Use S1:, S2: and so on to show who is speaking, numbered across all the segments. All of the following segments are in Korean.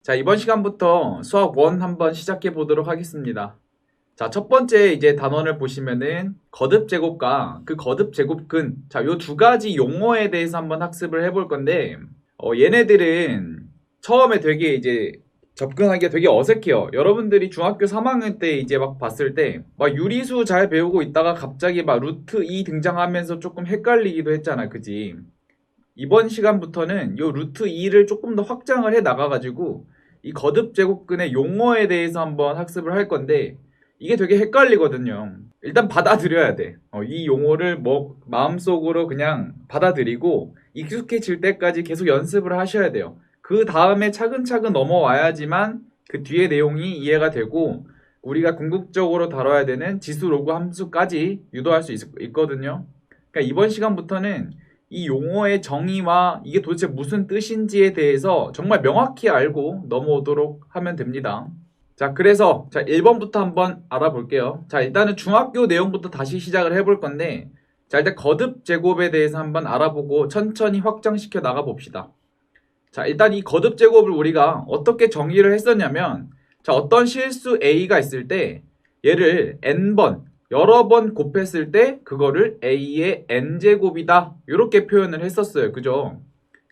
S1: 자, 이번 시간부터 수학 1 한번 시작해 보도록 하겠습니다. 자, 첫 번째 이제 단원을 보시면은 거듭제곱과 그 거듭제곱근. 자, 요 두 가지 용어에 대해서 한번 학습을 해볼 건데, 얘네들은 처음에 되게 이제 접근하기가 되게 어색해요. 여러분들이 중학교 3학년 때 이제 막 봤을 때, 막 유리수 잘 배우고 있다가 갑자기 막 루트 2 등장하면서 조금 헷갈리기도 했잖아. 그지? 이번 시간부터는 요 루트 2를 조금 더 확장을 해 나가가지고 이 거듭제곱근의 용어에 대해서 한번 학습을 할 건데 이게 되게 헷갈리거든요. 일단 받아들여야 돼. 이 용어를 뭐 마음속으로 그냥 받아들이고 익숙해질 때까지 계속 연습을 하셔야 돼요. 그 다음에 차근차근 넘어와야지만 그 뒤에 내용이 이해가 되고 우리가 궁극적으로 다뤄야 되는 지수 로그 함수까지 유도할 수 있거든요. 그러니까 이번 시간부터는 이 용어의 정의와 이게 도대체 무슨 뜻인지에 대해서 정말 명확히 알고 넘어오도록 하면 됩니다. 자, 그래서 1번부터 한번 알아볼게요. 자, 일단은 중학교 내용부터 다시 시작을 해볼 건데, 자, 일단 거듭 제곱에 대해서 한번 알아보고 천천히 확장시켜 나가 봅시다. 자, 일단 이 거듭 제곱을 우리가 어떻게 정의를 했었냐면, 자, 어떤 실수 A가 있을 때 얘를 n번 여러 번 곱했을 때 그거를 A의 n제곱이다 이렇게 표현을 했었어요. 그죠?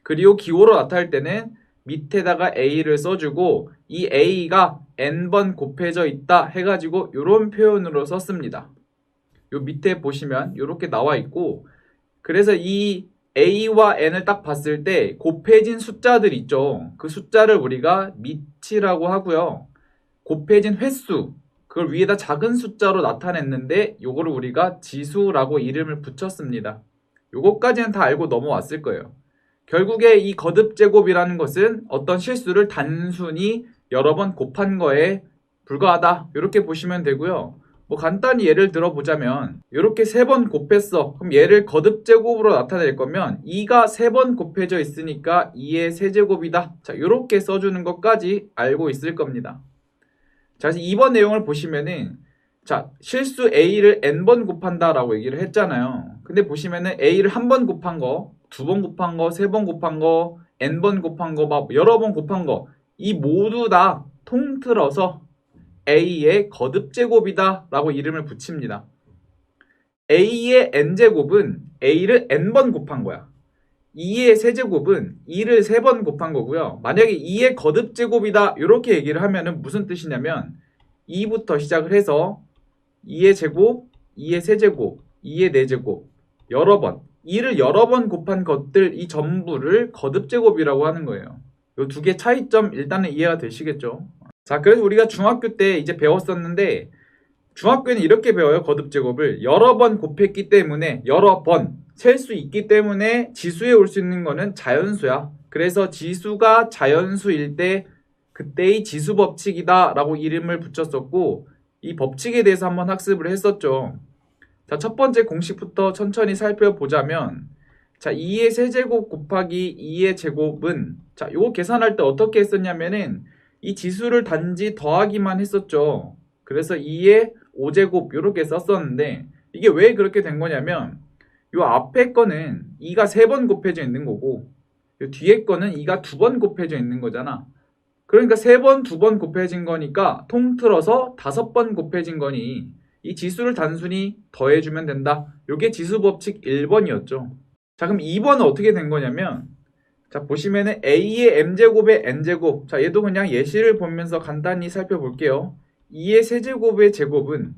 S1: 그리고 기호로 나타낼 때는 밑에다가 A를 써주고 이 A가 n번 곱해져 있다 해가지고 이런 표현으로 썼습니다. 요 밑에 보시면 이렇게 나와 있고, 그래서 이 A와 n을 딱 봤을 때 곱해진 숫자들 있죠. 그 숫자를 우리가 밑이라고 하고요. 곱해진 횟수, 그걸 위에다 작은 숫자로 나타냈는데 요거를 우리가 지수라고 이름을 붙였습니다. 요거까지는 다 알고 넘어왔을 거예요. 결국에 이 거듭제곱이라는 것은 어떤 실수를 단순히 여러 번 곱한 거에 불과하다 이렇게 보시면 되고요. 뭐 간단히 예를 들어보자면 이렇게 3번 곱했어. 그럼 얘를 거듭제곱으로 나타낼 거면 2가 3번 곱해져 있으니까 2의 세제곱이다. 자, 이렇게 써주는 것까지 알고 있을 겁니다. 자, 2번 내용을 보시면은 자, 실수 A를 n번 곱한다 라고 얘기를 했잖아요. 근데 보시면은 A를 한 번 곱한 거, 2번 곱한 거, 3번 곱한 거, n번 곱한 거, 막 여러 번 곱한 거, 이 모두 다 통틀어서 A의 거듭제곱이다 라고 이름을 붙입니다. A의 n제곱은 A를 n번 곱한 거야. 2의 세제곱은 2를 3번 곱한 거고요. 만약에 2의 거듭제곱이다 이렇게 얘기를 하면은 무슨 뜻이냐면 2부터 시작을 해서 2의 제곱, 2의 세제곱, 2의 4제곱 여러 번 2를 여러 번 곱한 것들 이 전부를 거듭제곱이라고 하는 거예요. 이 두 개 차이점 일단은 이해가 되시겠죠? 자, 그래서 우리가 중학교 때 이제 배웠었는데 중학교에는 이렇게 배워요. 거듭제곱을 여러 번 곱했기 때문에 여러 번 셀 수 있기 때문에 지수에 올 수 있는 거는 자연수야. 그래서 지수가 자연수일 때 그때의 지수 법칙이다 라고 이름을 붙였었고, 이 법칙에 대해서 한번 학습을 했었죠. 자, 첫 번째 공식부터 천천히 살펴보자면, 자, 2의 세제곱 곱하기 2의 제곱은, 자, 요거 계산할 때 어떻게 했었냐면은 이 지수를 단지 더하기만 했었죠. 그래서 2의 5제곱 이렇게 썼었는데, 이게 왜 그렇게 된 거냐면 요 앞에 거는 2가 3번 곱해져 있는 거고 요 뒤에 거는 2가 2번 곱해져 있는 거잖아. 그러니까 3번, 2번 곱해진 거니까 통틀어서 5번 곱해진 거니 이 지수를 단순히 더해주면 된다. 요게 지수법칙 1번이었죠. 자, 그럼 2번은 어떻게 된 거냐면, 자, 보시면은 A의 m제곱의 n제곱. 자, 얘도 그냥 예시를 보면서 간단히 살펴볼게요. 2의 세제곱의 제곱은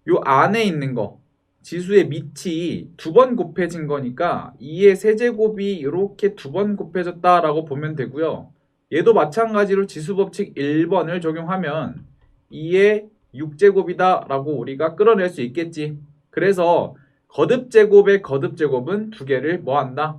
S1: 요 안에 있는 거 지수의 밑이 2번 곱해진 거니까 2의 세제곱이 이렇게 2번 곱해졌다라고 보면 되고요. 얘도 마찬가지로 지수법칙 1번을 적용하면 2의 6제곱이다 라고 우리가 끌어낼 수 있겠지. 그래서 거듭제곱의 거듭제곱은 두 개를 뭐한다?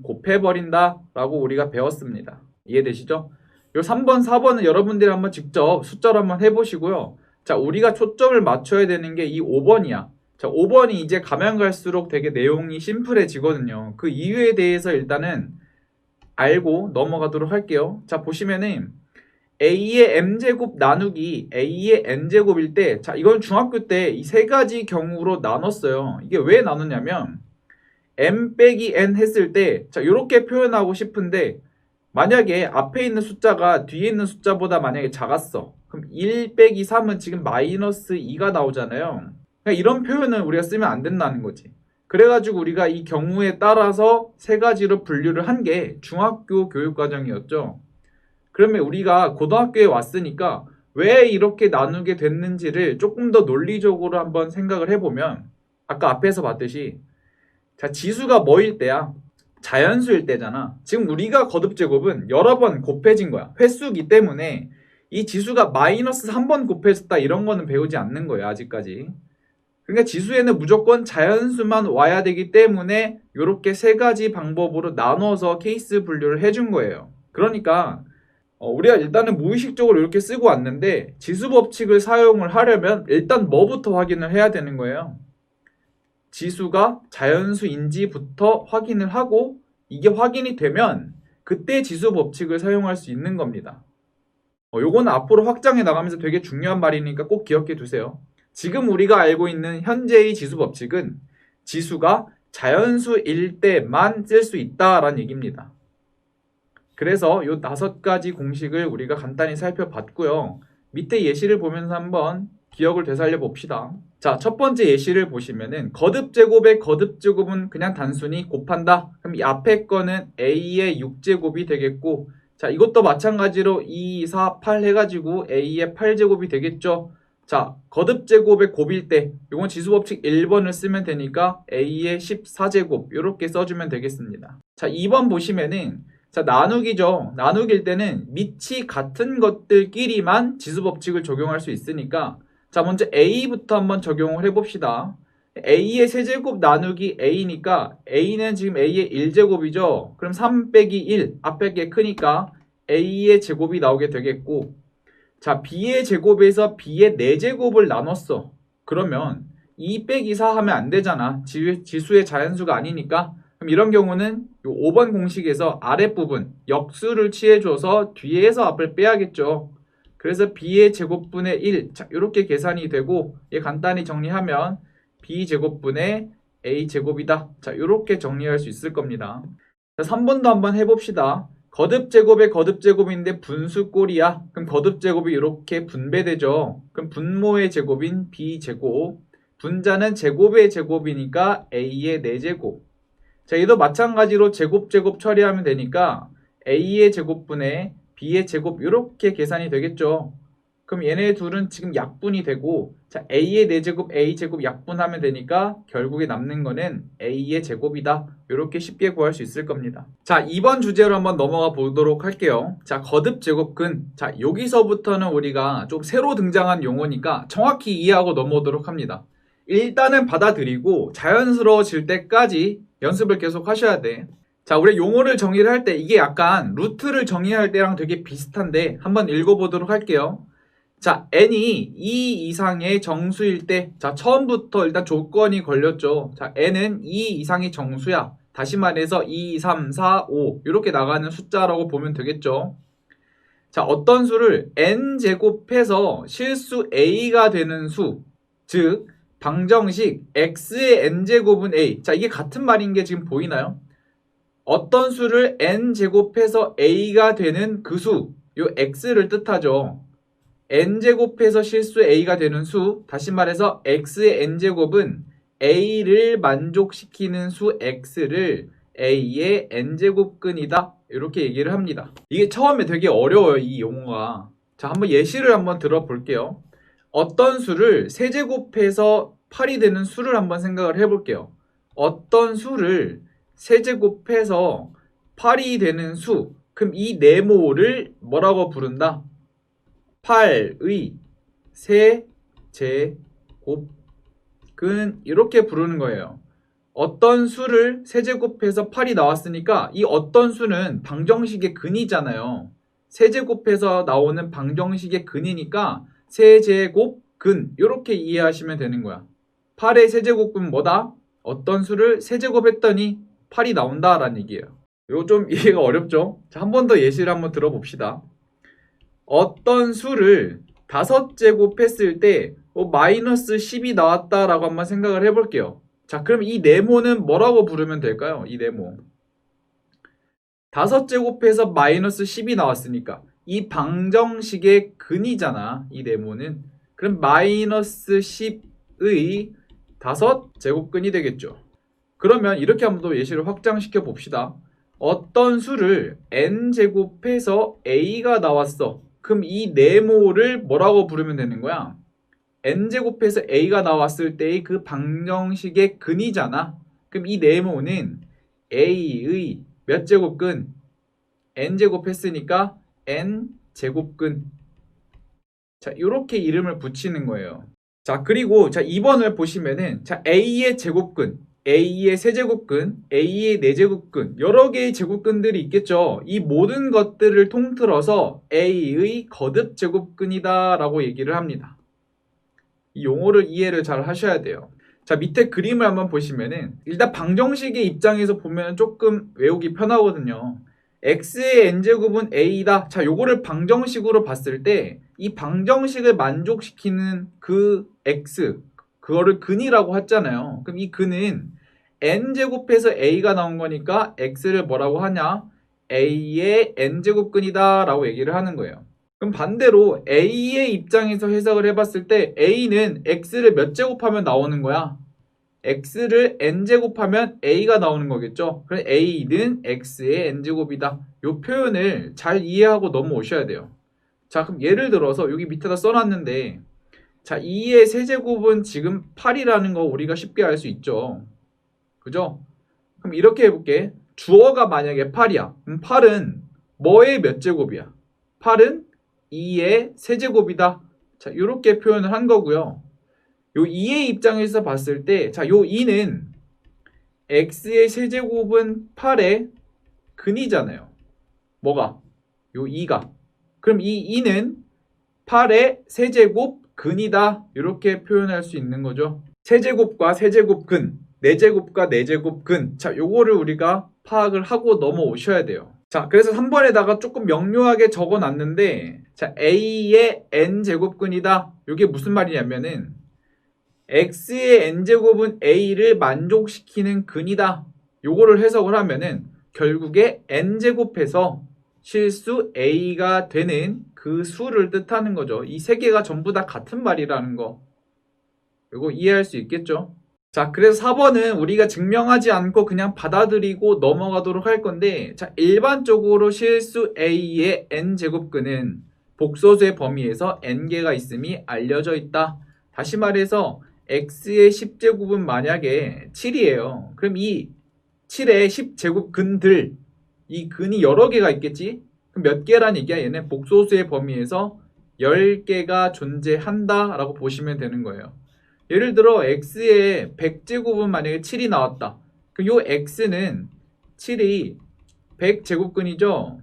S1: 곱해버린다 라고 우리가 배웠습니다. 이해되시죠? 요 3번, 4번은 여러분들이 한번 직접 숫자로 한번 해보시고요. 자, 우리가 초점을 맞춰야 되는 게 이 5번이야. 자, 5번이 이제 가면 갈수록 되게 내용이 심플해지거든요. 그 이유에 대해서 일단은 알고 넘어가도록 할게요. 자, 보시면은 A의 m제곱 나누기 A의 n제곱일 때, 자, 이건 중학교 때 이 세 가지 경우로 나눴어요. 이게 왜 나누냐면 m 빼기 n 했을 때, 자, 이렇게 표현하고 싶은데 만약에 앞에 있는 숫자가 뒤에 있는 숫자보다 만약에 작았어. 그럼 1 빼기 3은 지금 마이너스 2가 나오잖아요. 그러니까 이런 표현은 우리가 쓰면 안 된다는 거지. 그래가지고 우리가 이 경우에 따라서 세 가지로 분류를 한 게 중학교 교육과정이었죠. 그러면 우리가 고등학교에 왔으니까 왜 이렇게 나누게 됐는지를 조금 더 논리적으로 한번 생각을 해보면 아까 앞에서 봤듯이 자, 지수가 뭐일 때야? 자연수일 때잖아. 지금 우리가 거듭제곱은 여러 번 곱해진 거야. 횟수기 때문에 이 지수가 마이너스 3번 곱해졌다 이런 거는 배우지 않는 거예요. 아직까지. 그러니까 지수에는 무조건 자연수만 와야 되기 때문에 이렇게 세 가지 방법으로 나눠서 케이스 분류를 해준 거예요. 그러니까 우리가 일단은 무의식적으로 이렇게 쓰고 왔는데 지수 법칙을 사용을 하려면 일단 뭐부터 확인을 해야 되는 거예요. 지수가 자연수인지부터 확인을 하고 이게 확인이 되면 그때 지수 법칙을 사용할 수 있는 겁니다. 요거는 앞으로 확장해 나가면서 되게 중요한 말이니까 꼭 기억해 두세요. 지금 우리가 알고 있는 현재의 지수 법칙은 지수가 자연수일 때만 쓸 수 있다라는 얘기입니다. 그래서 이 5가지 공식을 우리가 간단히 살펴봤고요. 밑에 예시를 보면서 한번 기억을 되살려 봅시다. 자, 첫 번째 예시를 보시면은 거듭제곱의 거듭제곱은 그냥 단순히 곱한다. 그럼 이 앞에 거는 a의 6제곱이 되겠고, 자, 이것도 마찬가지로 2, 4, 8 해가지고 a의 8제곱이 되겠죠. 자, 거듭제곱의 곱일 때 이건 지수법칙 1번을 쓰면 되니까 a의 14제곱 이렇게 써주면 되겠습니다. 자, 2번 보시면은 자, 나누기죠. 나누기일 때는 밑이 같은 것들끼리만 지수법칙을 적용할 수 있으니까 자, 먼저 a부터 한번 적용을 해봅시다. a의 세제곱 나누기 a니까 a는 지금 a의 1제곱이죠. 그럼 3 빼기 1 앞에 게 크니까 a의 제곱이 나오게 되겠고 자, b의 제곱에서 b의 4제곱을 나눴어. 그러면 2 빼기 4 하면 안 되잖아. 지수의 자연수가 아니니까. 그럼 이런 경우는 요 5번 공식에서 아랫부분 역수를 취해줘서 뒤에서 앞을 빼야겠죠. 그래서 b의 제곱분의 1 자, 이렇게 계산이 되고 얘 간단히 정리하면 b 제곱분의 a 제곱이다. 자, 이렇게 정리할 수 있을 겁니다. 자, 3번도 한번 해봅시다. 거듭제곱의 거듭제곱인데 분수꼴이야. 그럼 거듭제곱이 이렇게 분배되죠. 그럼 분모의 제곱인 b제곱, 분자는 제곱의 제곱이니까 a의 4제곱. 자, 얘도 마찬가지로 제곱 처리하면 되니까 a의 제곱분의 b의 제곱 이렇게 계산이 되겠죠. 그럼 얘네 둘은 지금 약분이 되고 자, a의 4제곱 a제곱 약분하면 되니까 결국에 남는 거는 a의 제곱이다. 이렇게 쉽게 구할 수 있을 겁니다. 자, 2번 주제로 한번 넘어가 보도록 할게요. 자, 거듭제곱근. 자, 여기서부터는 우리가 좀 새로 등장한 용어니까 정확히 이해하고 넘어오도록 합니다. 일단은 받아들이고 자연스러워질 때까지 연습을 계속 하셔야 돼. 자, 우리 용어를 정의를 할 때 이게 약간 루트를 정의할 때랑 되게 비슷한데 한번 읽어보도록 할게요. 자, n이 2 이상의 정수일 때, 자, 처음부터 일단 조건이 걸렸죠. 자, n은 2 이상의 정수야. 다시 말해서 2, 3, 4, 5 이렇게 나가는 숫자라고 보면 되겠죠. 자, 어떤 수를 n제곱해서 실수 a가 되는 수, 즉 방정식 x의 n제곱은 a. 자, 이게 같은 말인 게 지금 보이나요? 어떤 수를 n제곱해서 a가 되는 그 수, 요 x를 뜻하죠. n제곱해서 실수 a가 되는 수, 다시 말해서 x의 n제곱은 a를 만족시키는 수 x를 a의 n제곱근이다. 이렇게 얘기를 합니다. 이게 처음에 되게 어려워요, 이 용어가. 자, 한번 예시를 한번 들어볼게요. 어떤 수를 세제곱해서 8이 되는 수를 한번 생각을 해볼게요. 어떤 수를 세제곱해서 8이 되는 수, 그럼 이 네모를 뭐라고 부른다? 8의 세제곱근 이렇게 부르는 거예요. 어떤 수를 세제곱해서 8이 나왔으니까 이 어떤 수는 방정식의 근이잖아요. 세제곱해서 나오는 방정식의 근이니까 세제곱근 이렇게 이해하시면 되는 거야. 8의 세제곱근 뭐다? 어떤 수를 세제곱했더니 8이 나온다라는 얘기예요. 이거 좀 이해가 어렵죠? 자, 한 번 더 예시를 한번 들어봅시다. 어떤 수를 5제곱 했을 때 마이너스 10이 나왔다라고 한번 생각을 해볼게요. 자, 그럼 이 네모는 뭐라고 부르면 될까요? 이 네모. 5제곱해서 마이너스 10이 나왔으니까 이 방정식의 근이잖아. 이 네모는. 그럼 마이너스 10의 5제곱근이 되겠죠. 그러면 이렇게 한번 더 예시를 확장시켜 봅시다. 어떤 수를 n제곱해서 a가 나왔어. 그럼 이 네모를 뭐라고 부르면 되는 거야? n제곱해서 a가 나왔을 때의 그 방정식의 근이잖아. 그럼 이 네모는 a의 몇 제곱근? n제곱 했으니까 n제곱근. 자, 이렇게 이름을 붙이는 거예요. 자, 그리고 자, 2번을 보시면은 자, a의 제곱근, a의 세제곱근, a의 네제곱근 여러 개의 제곱근들이 있겠죠. 이 모든 것들을 통틀어서 a의 거듭 제곱근이다 라고 얘기를 합니다. 이 용어를 이해를 잘 하셔야 돼요. 자, 밑에 그림을 한번 보시면은 일단 방정식의 입장에서 보면 조금 외우기 편하거든요. x의 n제곱은 a다. 자, 요거를 방정식으로 봤을 때 이 방정식을 만족시키는 그 x, 그거를 근이라고 했잖아요. 그럼 이 근은 n제곱해서 a가 나온 거니까 x를 뭐라고 하냐? a의 n제곱근이다 라고 얘기를 하는 거예요. 그럼 반대로 a의 입장에서 해석을 해봤을 때 a는 x를 몇 제곱하면 나오는 거야? x를 n제곱하면 a가 나오는 거겠죠? 그럼 a는 x의 n제곱이다. 이 표현을 잘 이해하고 넘어오셔야 돼요. 자, 그럼 예를 들어서 여기 밑에다 써놨는데 자, 2의 세제곱은 지금 8이라는 거 우리가 쉽게 알 수 있죠. 그죠? 그럼 이렇게 해볼게. 주어가 만약에 8이야. 그럼 8은 뭐의 몇 제곱이야? 8은 2의 세제곱이다. 자, 이렇게 표현을 한 거고요. 요 2의 입장에서 봤을 때, 자, 요 2는 x의 세제곱은 8의 근이잖아요. 뭐가? 요 2가. 그럼 이 2는 8의 세제곱 근이다. 이렇게 표현할 수 있는 거죠. 세제곱과 세제곱 근, 네제곱과 네제곱 근. 자, 요거를 우리가 파악을 하고 넘어오셔야 돼요. 자, 그래서 3번에다가 조금 명료하게 적어 놨는데, 자, a의 n제곱근이다. 이게 무슨 말이냐면은, x의 n제곱은 a를 만족시키는 근이다. 요거를 해석을 하면은, 결국에 n제곱해서 실수 a가 되는 그 수를 뜻하는 거죠. 이 세 개가 전부 다 같은 말이라는 거. 이거 이해할 수 있겠죠? 자, 그래서 4번은 우리가 증명하지 않고 그냥 받아들이고 넘어가도록 할 건데, 자, 일반적으로 실수 a의 n제곱근은 복소수의 범위에서 n개가 있음이 알려져 있다. 다시 말해서 x의 10제곱은 만약에 7이에요. 그럼 이 7의 10제곱근들, 이 근이 여러 개가 있겠지? 그럼 몇 개란 얘기야? 얘는 복소수의 범위에서 10개가 존재한다 라고 보시면 되는 거예요. 예를 들어 x의 100제곱은 만약에 7이 나왔다. 그럼 요 x는 7이 100제곱근이죠.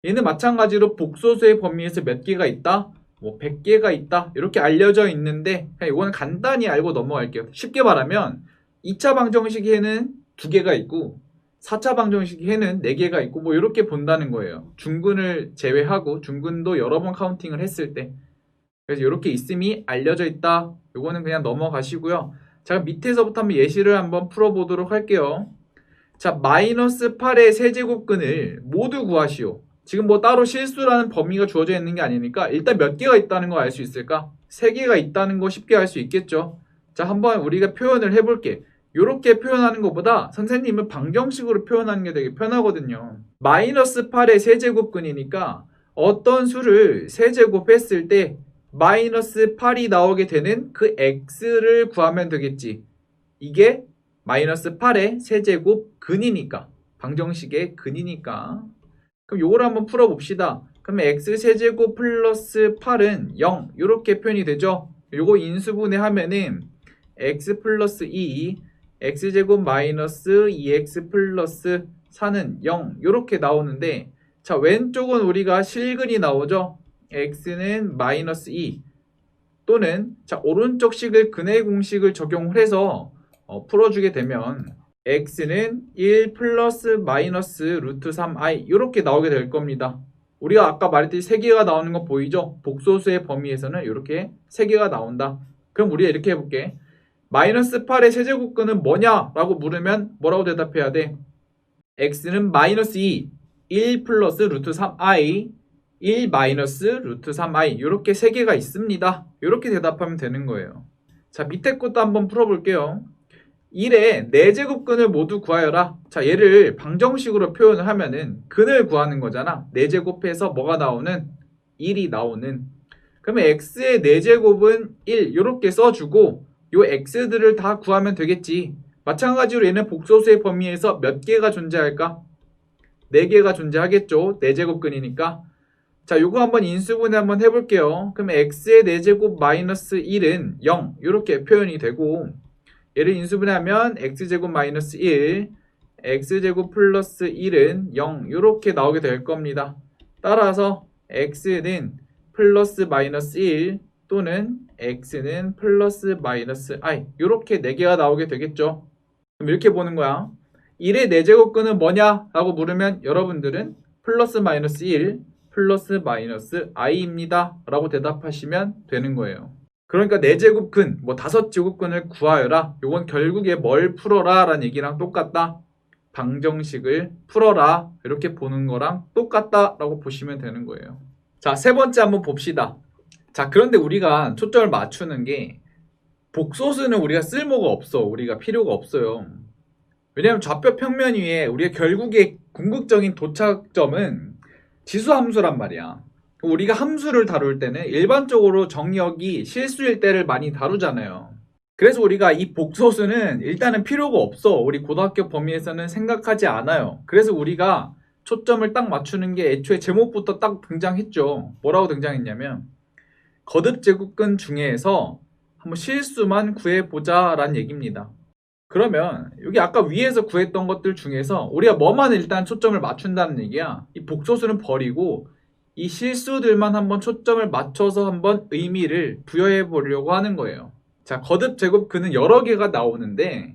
S1: 얘는 마찬가지로 복소수의 범위에서 몇 개가 있다? 뭐 100개가 있다. 이렇게 알려져 있는데 그냥 이거는 간단히 알고 넘어갈게요. 쉽게 말하면 2차 방정식에는 2개가 있고 4차 방정식에는 4개가 있고 뭐 이렇게 본다는 거예요. 중근을 제외하고 중근도 여러 번 카운팅을 했을 때. 그래서 이렇게 있음이 알려져 있다. 요거는 그냥 넘어가시고요. 자, 밑에서부터 한번 예시를 한번 풀어보도록 할게요. 자, 마이너스 8의 세제곱근을 모두 구하시오. 지금 뭐 따로 실수라는 범위가 주어져 있는 게 아니니까 일단 몇 개가 있다는 거 알 수 있을까? 3개가 있다는 거 쉽게 알 수 있겠죠. 자, 한번 우리가 표현을 해볼게. 이렇게 표현하는 것보다 선생님은 방정식으로 표현하는 게 되게 편하거든요. 마이너스 8의 세제곱근이니까 어떤 수를 세제곱했을 때 마이너스 8이 나오게 되는 그 x를 구하면 되겠지. 이게 마이너스 8의 세제곱 근이니까. 방정식의 근이니까. 그럼 요걸 한번 풀어봅시다. 그러면 x 세제곱 플러스 8은 0 이렇게 표현이 되죠. 요거 인수분해 하면은 x 플러스 2 x제곱 마이너스 2x 플러스 4는 0 이렇게 나오는데 자, 왼쪽은 우리가 실근이 나오죠. x는 마이너스 2 또는 자, 오른쪽 식을 근의 공식을 적용을 해서 풀어주게 되면 x는 1 플러스 마이너스 루트 3i 이렇게 나오게 될 겁니다. 우리가 아까 말했듯이 3개가 나오는 거 보이죠? 복소수의 범위에서는 이렇게 3개가 나온다. 그럼 우리가 이렇게 해볼게. 마이너스 8의 세제곱근은 뭐냐? 라고 물으면 뭐라고 대답해야 돼? x는 마이너스 2 1 플러스 루트 3i, 1 마이너스 루트 3i 이렇게 세 개가 있습니다. 이렇게 대답하면 되는 거예요. 자, 밑에 것도 한번 풀어볼게요. 1의 4제곱근을 모두 구하여라. 자, 얘를 방정식으로 표현을 하면은 근을 구하는 거잖아. 4제곱해서 뭐가 나오는? 1이 나오는. 그러면 x의 4제곱은 1 이렇게 써주고 요 x들을 다 구하면 되겠지. 마찬가지로 얘는 복소수의 범위에서 몇 개가 존재할까? 4개가 존재하겠죠. 4제곱근이니까. 자, 요거 한번 인수분해 한번 해볼게요. 그러면 x의 4제곱 마이너스 1은 0 이렇게 표현이 되고 얘를 인수분해하면 x제곱 마이너스 1, x제곱 플러스 1은 0 이렇게 나오게 될 겁니다. 따라서 x는 플러스 마이너스 1 또는 x는 플러스 마이너스 i 이렇게 4개가 나오게 되겠죠. 그럼 이렇게 보는 거야. 1의 4제곱근은 뭐냐? 라고 물으면 여러분들은 플러스 마이너스 1 플러스 마이너스 i입니다. 라고 대답하시면 되는 거예요. 그러니까 4제곱근, 뭐 5제곱근을 구하여라. 요건 결국에 뭘 풀어라 라는 얘기랑 똑같다. 방정식을 풀어라. 이렇게 보는 거랑 똑같다 라고 보시면 되는 거예요. 자, 세 번째 한번 봅시다. 자, 그런데 우리가 초점을 맞추는 게 복소수는 우리가 쓸모가 없어. 우리가 필요가 없어요. 왜냐하면 좌표 평면 위에 우리가 결국에 궁극적인 도착점은 지수함수란 말이야. 우리가 함수를 다룰 때는 일반적으로 정역이 실수일 때를 많이 다루잖아요. 그래서 우리가 이 복소수는 일단은 필요가 없어. 우리 고등학교 범위에서는 생각하지 않아요. 그래서 우리가 초점을 딱 맞추는 게 애초에 제목부터 딱 등장했죠. 뭐라고 등장했냐면 거듭제곱근 중에서 한번 실수만 구해보자 라는 얘기입니다. 그러면 여기 아까 위에서 구했던 것들 중에서 우리가 뭐만 일단 초점을 맞춘다는 얘기야. 이 복소수는 버리고 이 실수들만 한번 초점을 맞춰서 한번 의미를 부여해 보려고 하는 거예요. 자, 거듭 제곱근은 여러 개가 나오는데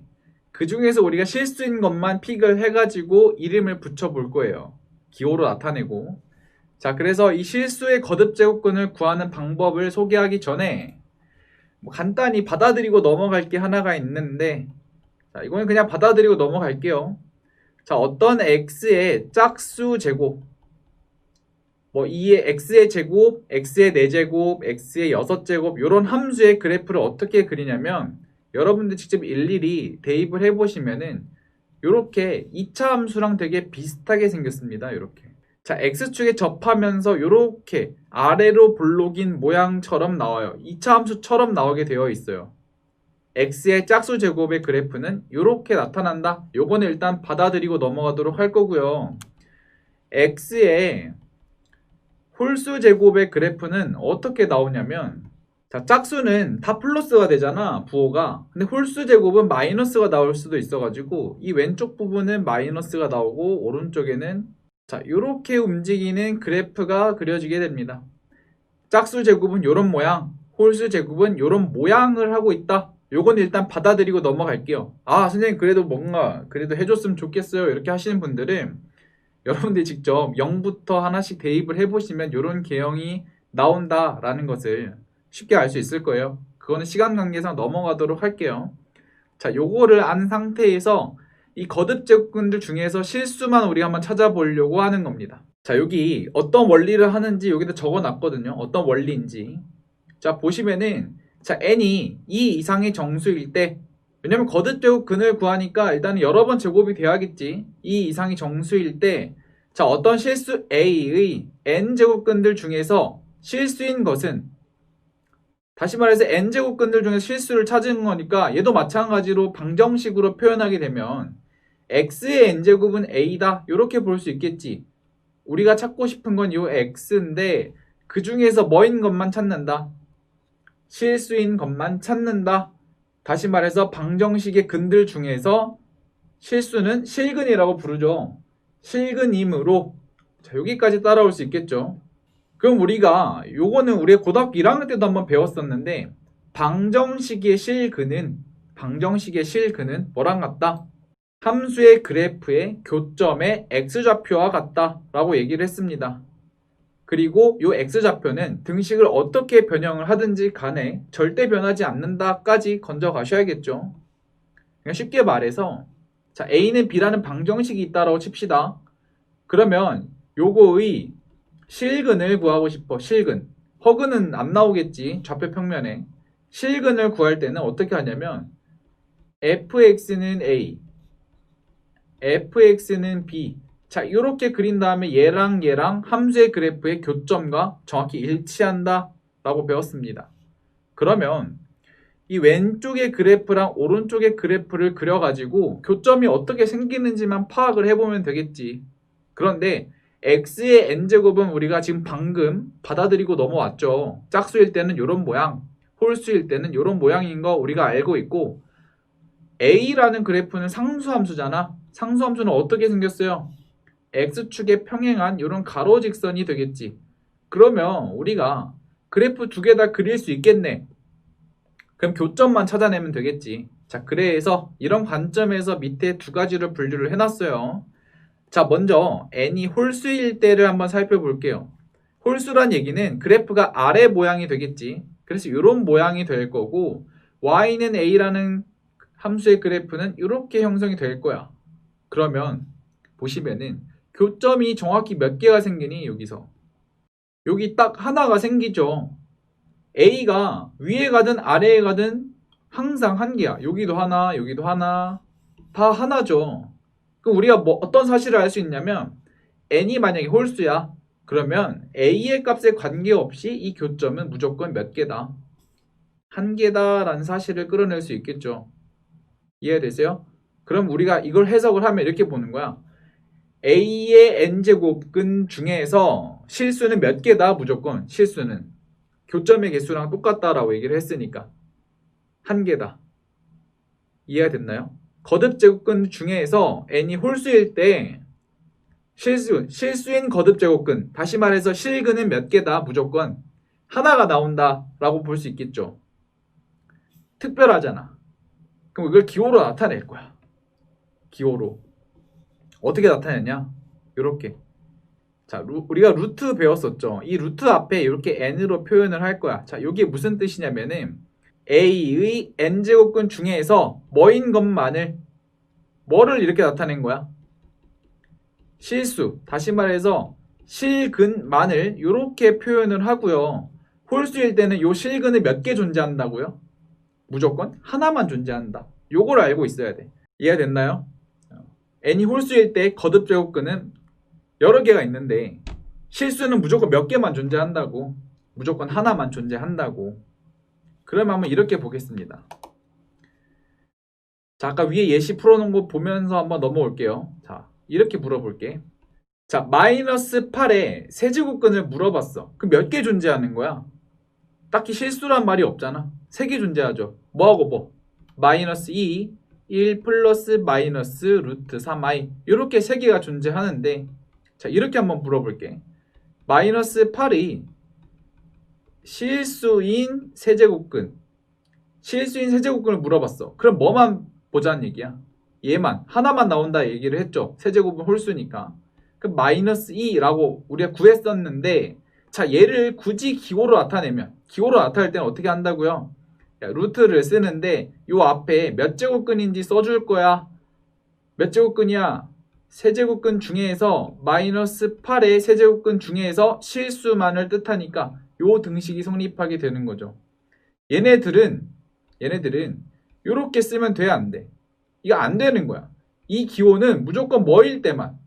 S1: 그 중에서 우리가 실수인 것만 픽을 해가지고 이름을 붙여 볼 거예요. 기호로 나타내고. 자, 그래서 이 실수의 거듭 제곱근을 구하는 방법을 소개하기 전에 뭐 간단히 받아들이고 넘어갈 게 하나가 있는데, 자, 이거는 그냥 받아들이고 넘어갈게요. 자, 어떤 x의 짝수 제곱, 뭐 2의 x의 제곱, x의 4제곱, x의 6제곱 이런 함수의 그래프를 어떻게 그리냐면 여러분들 직접 일일이 대입을 해보시면은 이렇게 2차 함수랑 되게 비슷하게 생겼습니다. 이렇게. 자, x축에 접하면서 이렇게 아래로 볼록인 모양처럼 나와요. 2차 함수처럼 나오게 되어 있어요. x의 짝수 제곱의 그래프는 이렇게 나타난다. 요거는 일단 받아들이고 넘어가도록 할 거고요. x의 홀수 제곱의 그래프는 어떻게 나오냐면, 자, 짝수는 다 플러스가 되잖아, 부호가. 근데 홀수 제곱은 마이너스가 나올 수도 있어가지고 이 왼쪽 부분은 마이너스가 나오고 오른쪽에는 자, 이렇게 움직이는 그래프가 그려지게 됩니다. 짝수 제곱은 이런 모양, 홀수 제곱은 이런 모양을 하고 있다. 요건 일단 받아들이고 넘어갈게요. 아, 선생님 그래도 뭔가 그래도 해줬으면 좋겠어요. 이렇게 하시는 분들은 여러분들이 직접 0부터 하나씩 대입을 해보시면 이런 개형이 나온다라는 것을 쉽게 알 수 있을 거예요. 그거는 시간 관계상 넘어가도록 할게요. 자, 요거를 안 상태에서 이 거듭제곱근들 중에서 실수만 우리가 한번 찾아보려고 하는 겁니다. 자, 여기 어떤 원리를 하는지 여기다 적어놨거든요. 어떤 원리인지. 자, 보시면은 자, n이 2 이상의 정수일 때, 왜냐면 거듭제곱근을 구하니까 일단은 여러 번 제곱이 돼야겠지. 2 이상의 정수일 때, 자, 어떤 실수 a의 n제곱근들 중에서 실수인 것은, 다시 말해서 n제곱근들 중에 실수를 찾은 거니까 얘도 마찬가지로 방정식으로 표현하게 되면 x의 n제곱은 a다 이렇게 볼 수 있겠지. 우리가 찾고 싶은 건 이 x인데 그 중에서 뭐인 것만 찾는다. 실수인 것만 찾는다. 다시 말해서 방정식의 근들 중에서 실수는 실근이라고 부르죠. 실근이므로 자, 여기까지 따라올 수 있겠죠. 그럼 우리가 요거는 우리 고등학교 1학년 때도 한번 배웠었는데 방정식의 실근은 뭐랑 같다? 함수의 그래프의 교점의 x좌표와 같다 라고 얘기를 했습니다. 그리고 요 x좌표는 등식을 어떻게 변형을 하든지 간에 절대 변하지 않는다까지 건져 가셔야겠죠. 그러니까 쉽게 말해서 자, a는 b라는 방정식이 있다라고 칩시다. 그러면 요거의 실근을 구하고 싶어. 실근. 허근은 안 나오겠지. 좌표 평면에. 실근을 구할 때는 어떻게 하냐면 fx는 a, fx는 b. 자, 이렇게 그린 다음에 얘랑 얘랑 함수의 그래프의 교점과 정확히 일치한다 라고 배웠습니다. 그러면 이 왼쪽의 그래프랑 오른쪽의 그래프를 그려가지고 교점이 어떻게 생기는지만 파악을 해보면 되겠지. 그런데 x의 n제곱은 우리가 지금 방금 받아들이고 넘어왔죠. 짝수일 때는 이런 모양, 홀수일 때는 이런 모양인 거 우리가 알고 있고, a라는 그래프는 상수함수잖아. 상수함수는 어떻게 생겼어요? x축에 평행한 이런 가로 직선이 되겠지. 그러면 우리가 그래프 두 개 다 그릴 수 있겠네. 그럼 교점만 찾아내면 되겠지. 자, 그래서 이런 관점에서 밑에 두 가지를 분류를 해놨어요. 자, 먼저 n이 홀수일 때를 한번 살펴볼게요. 홀수란 얘기는 그래프가 아래 모양이 되겠지. 그래서 이런 모양이 될 거고, y는 a라는 함수의 그래프는 이렇게 형성이 될 거야. 그러면 보시면은 교점이 정확히 몇 개가 생기니? 여기서 여기 딱 하나가 생기죠. a가 위에 가든 아래에 가든 항상 한 개야. 여기도 하나, 여기도 하나, 다 하나죠. 그럼 우리가 뭐 어떤 사실을 알 수 있냐면 n이 만약에 홀수야. 그러면 a의 값에 관계없이 이 교점은 무조건 몇 개다? 한 개다라는 사실을 끌어낼 수 있겠죠. 이해되세요? 그럼 우리가 이걸 해석을 하면 이렇게 보는 거야. a의 n제곱근 중에서 실수는 몇 개다? 무조건 실수는 교점의 개수랑 똑같다라고 얘기를 했으니까 한 개다. 이해가 됐나요? 거듭제곱근 중에서 n이 홀수일 때 실수인 거듭제곱근, 다시 말해서 실근은 몇 개다? 무조건 하나가 나온다라고 볼 수 있겠죠. 특별하잖아. 그럼 이걸 기호로 나타낼 거야. 기호로. 어떻게 나타내냐? 이렇게. 자, 우리가 루트 배웠었죠. 이 루트 앞에 이렇게 n으로 표현을 할 거야. 자, 이게 무슨 뜻이냐면은 a의 n제곱근 중에서 뭐인 것만을, 뭐를 이렇게 나타낸 거야? 실수, 다시 말해서 실근만을 이렇게 표현을 하고요. 홀수일 때는 요 실근이 몇 개 존재한다고요? 무조건 하나만 존재한다. 요걸 알고 있어야 돼. 이해됐나요? n이 홀수일 때 거듭제곱근은 여러 개가 있는데 실수는 무조건 몇 개만 존재한다고. 무조건 하나만 존재한다고. 그러면 한번 이렇게 보겠습니다. 자, 아까 위에 예시 풀어놓은 거 보면서 한번 넘어올게요. 자, 이렇게 물어볼게. 자, 마이너스 8에 세제곱근을 물어봤어. 그럼 몇 개 존재하는 거야? 딱히 실수란 말이 없잖아. 3개 존재하죠. 뭐하고 뭐? 마이너스 2, 1 플러스 마이너스 루트 3i, 이렇게 3개가 존재하는데, 자, 이렇게 한번 물어볼게. 마이너스 8이 실수인 세제곱근, 실수인 세제곱근을 물어봤어. 그럼 뭐만 보자는 얘기야? 얘만, 하나만 나온다 얘기를 했죠. 세제곱은 홀수니까. 그럼 마이너스 2라고 우리가 구했었는데, 자, 얘를 굳이 기호로 나타내면, 기호로 나타낼 때는 어떻게 한다고요? 루트를 쓰는데 요 앞에 몇 제곱근인지 써줄 거야. 몇 제곱근이야? 세제곱근 중에서 마이너스 8의 세제곱근 중에서 실수만을 뜻하니까 요 등식이 성립하게 되는 거죠. 얘네들은 요렇게 쓰면 돼, 안 돼? 이거 안 되는 거야. 이 기호는 무조건 뭐일 때만,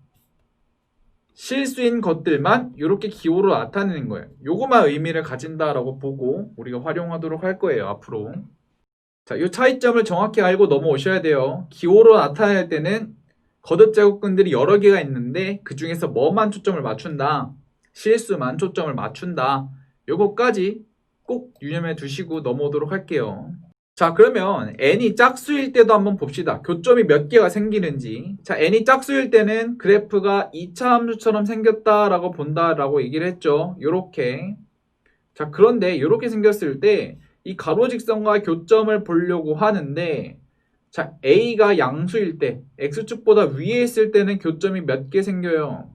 S1: 실수인 것들만 이렇게 기호로 나타내는 거예요. 요거만 의미를 가진다라고 보고 우리가 활용하도록 할 거예요, 앞으로. 자, 이 차이점을 정확히 알고 넘어오셔야 돼요. 기호로 나타낼 때는 거듭제곱근들이 여러 개가 있는데 그 중에서 뭐만 초점을 맞춘다, 실수만 초점을 맞춘다. 요거까지 꼭 유념해 두시고 넘어오도록 할게요. 자, 그러면 n이 짝수일 때도 한번 봅시다. 교점이 몇 개가 생기는지. 자, n이 짝수일 때는 그래프가 2차 함수처럼 생겼다라고 본다라고 얘기를 했죠. 요렇게. 자, 그런데 요렇게 생겼을 때 이 가로직선과 교점을 보려고 하는데, 자, a가 양수일 때, x축보다 위에 있을 때는 교점이 몇 개 생겨요?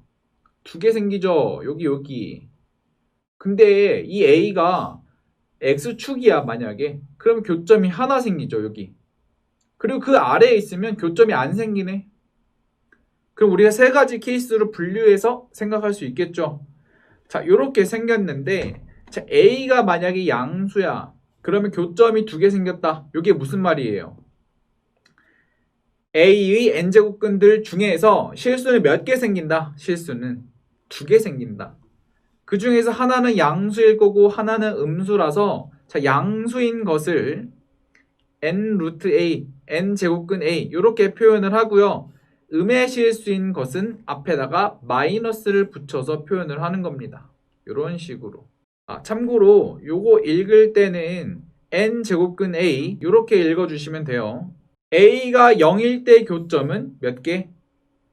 S1: 2개 생기죠. 여기. 근데 이 a가 x축이야, 만약에. 그러면 교점이 하나 생기죠, 여기. 그리고 그 아래에 있으면 교점이 안 생기네. 그럼 우리가 세 가지 케이스로 분류해서 생각할 수 있겠죠. 자, 이렇게 생겼는데 자, A가 만약에 양수야. 그러면 교점이 두 개 생겼다. 이게 무슨 말이에요? A의 n제곱근들 중에서 실수는 몇 개 생긴다? 실수는 두 개 생긴다. 그 중에서 하나는 양수일 거고 하나는 음수라서 자, 양수인 것을 n 루트 a, n 제곱근 a 이렇게 표현을 하고요. 음의 실수인 것은 앞에다가 마이너스를 붙여서 표현을 하는 겁니다. 이런 식으로. 참고로 요거 읽을 때는 n 제곱근 a 이렇게 읽어주시면 돼요. a가 0일 때 교점은 몇 개?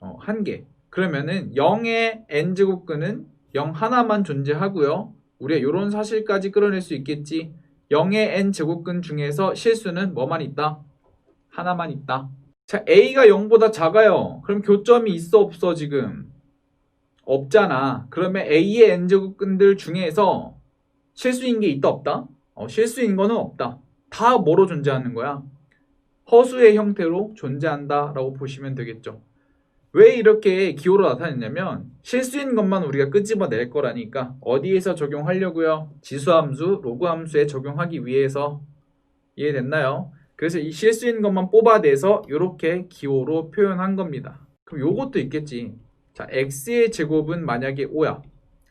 S1: 1개. 그러면은 0의 n제곱근은 0 하나만 존재하고요. 우리가 이런 사실까지 끌어낼 수 있겠지. 0의 n제곱근 중에서 실수는 뭐만 있다? 하나만 있다. 자, a가 0보다 작아요. 그럼 교점이 있어 없어 지금? 없잖아. 그러면 a의 n제곱근들 중에서 실수인 게 있다 없다? 실수인 거는 없다. 다 뭐로 존재하는 거야? 허수의 형태로 존재한다 라고 보시면 되겠죠. 왜 이렇게 기호로 나타냈냐면 실수인 것만 우리가 끄집어낼 거라니까. 어디에서 적용하려고요? 지수함수, 로그함수에 적용하기 위해서. 이해됐나요? 그래서 이 실수인 것만 뽑아내서 이렇게 기호로 표현한 겁니다. 그럼 요것도 있겠지. 자, x의 제곱은 만약에 5야.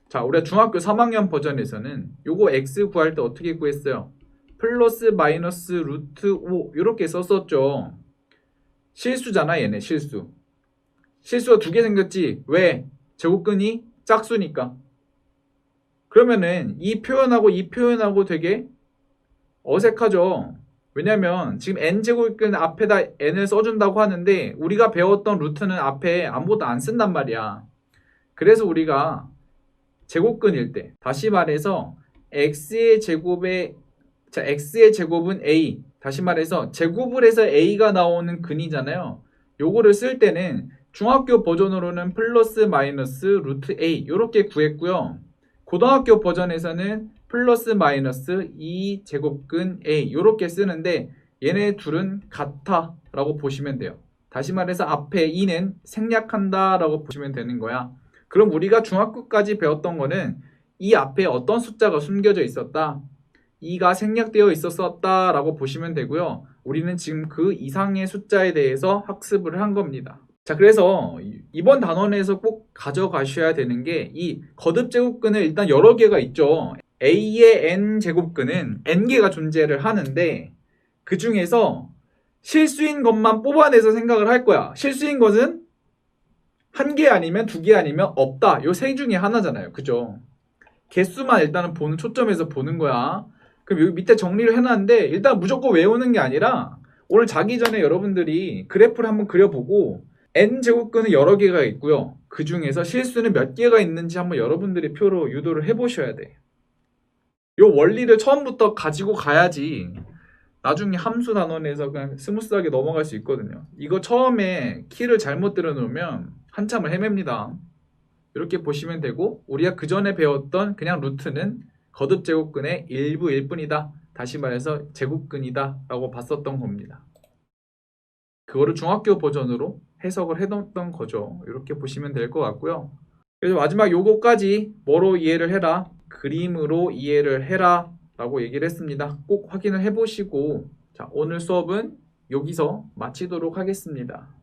S1: 자, 우리가 중학교 3학년 버전에서는 요거 x 구할 때 어떻게 구했어요? 플러스 마이너스 루트 5 이렇게 썼었죠. 실수잖아 얘네 실수. 실수가 두 개 생겼지. 왜? 제곱근이 짝수니까. 그러면은 이 표현하고 되게 어색하죠. 왜냐면 지금 n제곱근 앞에다 n을 써준다고 하는데 우리가 배웠던 루트는 앞에 아무것도 안 쓴단 말이야. 그래서 우리가 제곱근일 때 다시 말해서 x의 제곱은 a, 다시 말해서 제곱을 해서 a가 나오는 근이잖아요. 요거를 쓸 때는 중학교 버전으로는 플러스 마이너스 루트 a 이렇게 구했고요. 고등학교 버전에서는 플러스 마이너스 2제곱근 a 이렇게 쓰는데 얘네 둘은 같아 라고 보시면 돼요. 다시 말해서 앞에 2는 생략한다 라고 보시면 되는 거야. 그럼 우리가 중학교까지 배웠던 거는 이 앞에 어떤 숫자가 숨겨져 있었다? 2가 생략되어 있었다 라고 보시면 되고요. 우리는 지금 그 이상의 숫자에 대해서 학습을 한 겁니다. 자, 그래서 이번 단원에서 꼭 가져가셔야 되는 게 이 거듭제곱근은 일단 여러 개가 있죠. A의 n제곱근은 n개가 존재를 하는데 그 중에서 실수인 것만 뽑아내서 생각을 할 거야. 실수인 것은 한 개 아니면 두 개 아니면 없다. 요 세 중에 하나잖아요. 그죠? 개수만 일단은 보는 초점에서 보는 거야. 그럼 여기 밑에 정리를 해놨는데 일단 무조건 외우는 게 아니라 오늘 자기 전에 여러분들이 그래프를 한번 그려보고 n제곱근은 여러 개가 있고요. 그 중에서 실수는 몇 개가 있는지 한번 여러분들이 표로 유도를 해보셔야 돼. 요 원리를 처음부터 가지고 가야지 나중에 함수 단원에서 그냥 스무스하게 넘어갈 수 있거든요. 이거 처음에 키를 잘못 들여놓으면 한참을 헤맵니다. 이렇게 보시면 되고 우리가 그 전에 배웠던 그냥 루트는 거듭제곱근의 일부일 뿐이다. 다시 말해서 제곱근이다 라고 봤었던 겁니다. 그거를 중학교 버전으로 해석을 해뒀던 거죠. 이렇게 보시면 될 것 같고요. 그래서 마지막 요거까지 뭐로 이해를 해라? 그림으로 이해를 해라 라고 얘기를 했습니다. 꼭 확인을 해보시고 자, 오늘 수업은 여기서 마치도록 하겠습니다.